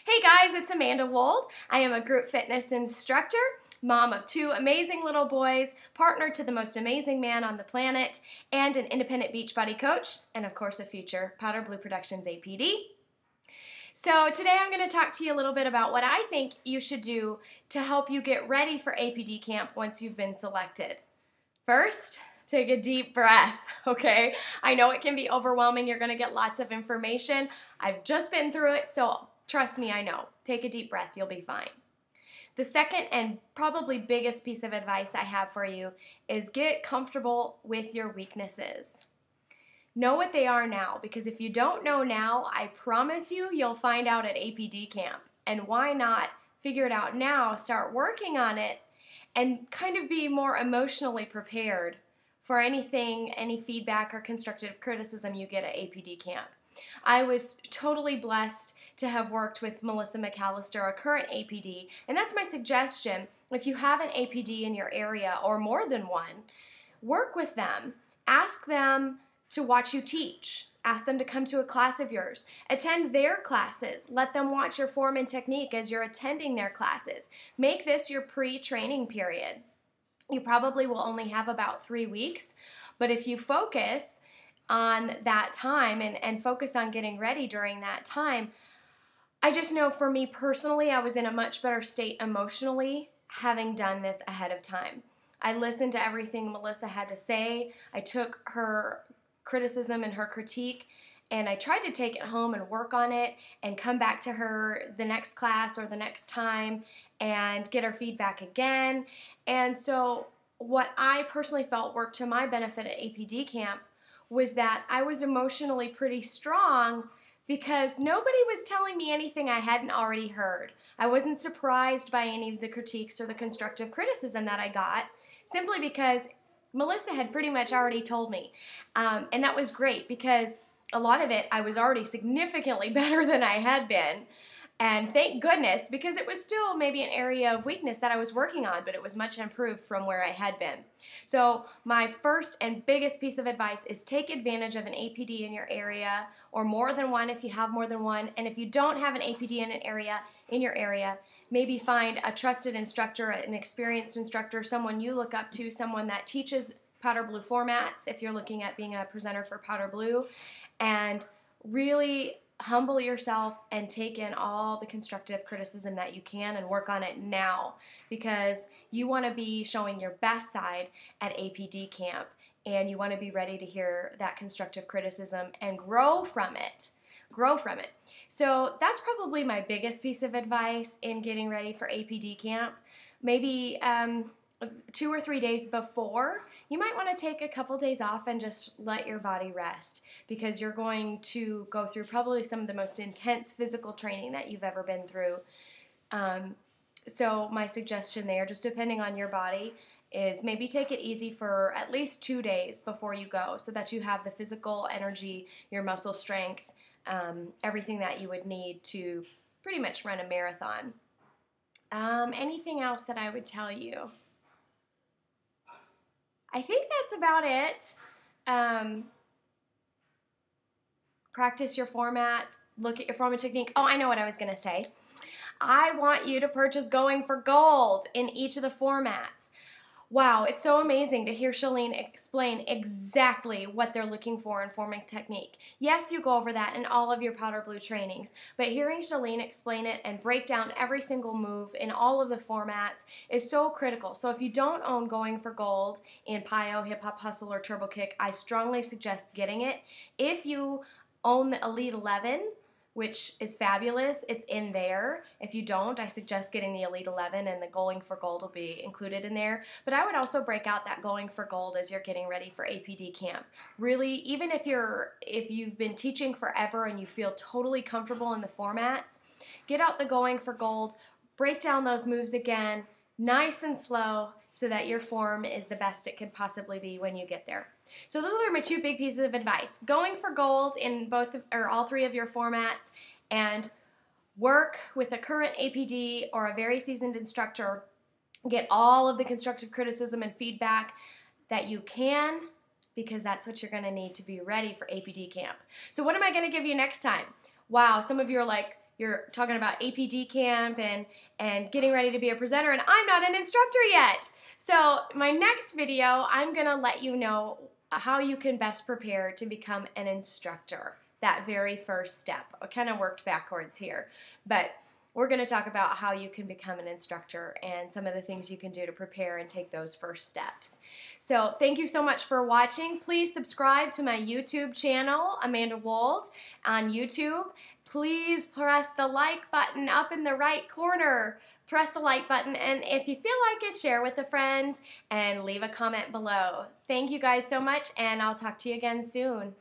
Hey guys, it's Amanda Wold. I am a group fitness instructor, mom of two amazing little boys, partner to the most amazing man on the planet, and an independent Beachbody coach, and of course a future Powder Blue Productions APD. So today I'm going to talk to you a little bit about what I think you should do to help you get ready for APD Camp once you've been selected. First, take a deep breath, okay? I know it can be overwhelming. You're going to get lots of information. I've just been through it, so trust me, I know. Take a deep breath. You'll be fine. The second and probably biggest piece of advice I have for you is get comfortable with your weaknesses. Know what they are now, because if you don't know now, I promise you, you'll find out at APD Camp. And why not figure it out now, start working on it, and kind of be more emotionally prepared for anything, any feedback or constructive criticism you get at APD Camp. I was totally blessed to have worked with Melissa McAllister, a current APD, and that's my suggestion. If you have an APD in your area or more than one, work with them. Ask them to watch you teach. Ask them to come to a class of yours. Attend their classes. Let them watch your form and technique as you're attending their classes. Make this your pre-training period. You probably will only have about 3 weeks, but if you focus on that time and focus on getting ready during that time, I just know for me personally, I was in a much better state emotionally having done this ahead of time. I listened to everything Melissa had to say. I took her criticism and her critique, and I tried to take it home and work on it and come back to her the next class or the next time and get her feedback again. And so what I personally felt worked to my benefit at APD Camp was that I was emotionally pretty strong because nobody was telling me anything I hadn't already heard. I wasn't surprised by any of the critiques or the constructive criticism that I got, simply because Melissa had pretty much already told me. And that was great because a lot of it I was already significantly better than I had been. And thank goodness, because it was still maybe an area of weakness that I was working on, but it was much improved from where I had been. So my first and biggest piece of advice is take advantage of an APD in your area, or more than one if you have more than one. And if you don't have an APD in your area, maybe find a trusted instructor, an experienced instructor, someone you look up to, someone that teaches Powder Blue formats if you're looking at being a presenter for Powder Blue, and really humble yourself and take in all the constructive criticism that you can and work on it now, because you want to be showing your best side at APD Camp, and you want to be ready to hear that constructive criticism and grow from it. Grow from it. So that's probably my biggest piece of advice in getting ready for APD Camp. Maybe 2 or 3 days before, you might want to take a couple days off and just let your body rest, because you're going to go through probably some of the most intense physical training that you've ever been through. So my suggestion there, just depending on your body, is maybe take it easy for at least 2 days before you go, so that you have the physical energy, your muscle strength, everything that you would need to pretty much run a marathon. Anything else that I would tell you? I think that's about it. Practice your formats, look at your form and technique. Oh, I know what I was going to say. I want you to purchase Going for Gold in each of the formats. Wow, it's so amazing to hear Shalene explain exactly what they're looking for in form and technique. Yes, you go over that in all of your Powder Blue trainings, but hearing Shalene explain it and break down every single move in all of the formats is so critical. So if you don't own Going for Gold in PYO, Hip Hop Hustle, or Turbo Kick, I strongly suggest getting it. If you own the Elite 11, which is fabulous, it's in there. If you don't, I suggest getting the Elite 11, and the Going for Gold will be included in there. But I would also break out that Going for Gold as you're getting ready for APD Camp. Really, even if you've been teaching forever and you feel totally comfortable in the formats, get out the Going for Gold, break down those moves again, nice and slow, so that your form is the best it could possibly be when you get there. So those are my 2 big pieces of advice. Going for gold in all 3 of your formats, and work with a current APD or a very seasoned instructor. Get all of the constructive criticism and feedback that you can, because that's what you're going to need to be ready for APD Camp. So what am I going to give you next time? Wow, some of you are like, you're talking about APD Camp and getting ready to be a presenter, and I'm not an instructor yet. So my next video, I'm gonna let you know how you can best prepare to become an instructor, that very first step. I kind of worked backwards here, but we're going to talk about how you can become an instructor and some of the things you can do to prepare and take those first steps. So thank you so much for watching. Please subscribe to my YouTube channel, Amanda Wold, on YouTube. Please press the like button up in the right corner. Press the like button, and if you feel like it, share with a friend and leave a comment below. Thank you guys so much, and I'll talk to you again soon.